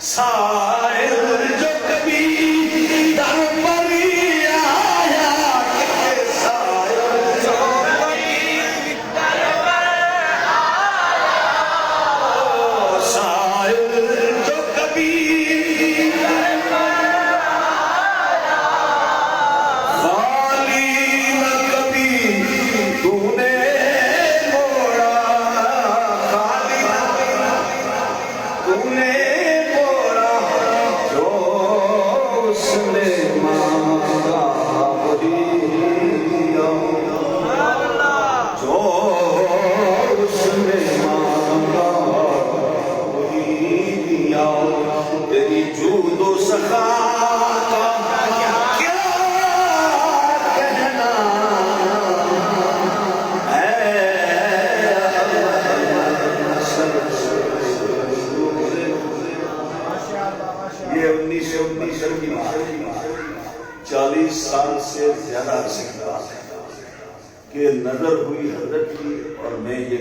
साहिल जो कभी दर पर आया, साहिल जो कभी दर पर आया, साहिल जो कभी दर पर आया, खाली न कभी तूने मोड़ा, खाली न तूने मोड़ा, जो उसने मांगा वही दिया, जो उसने मांगा वही दिया। तेरी जूदो सखा का क्या कहना है, ये 1919 की बात है, 40 साल से ज्यादा अर्से की बात है कि नजर हुई हजरत की और मैं ये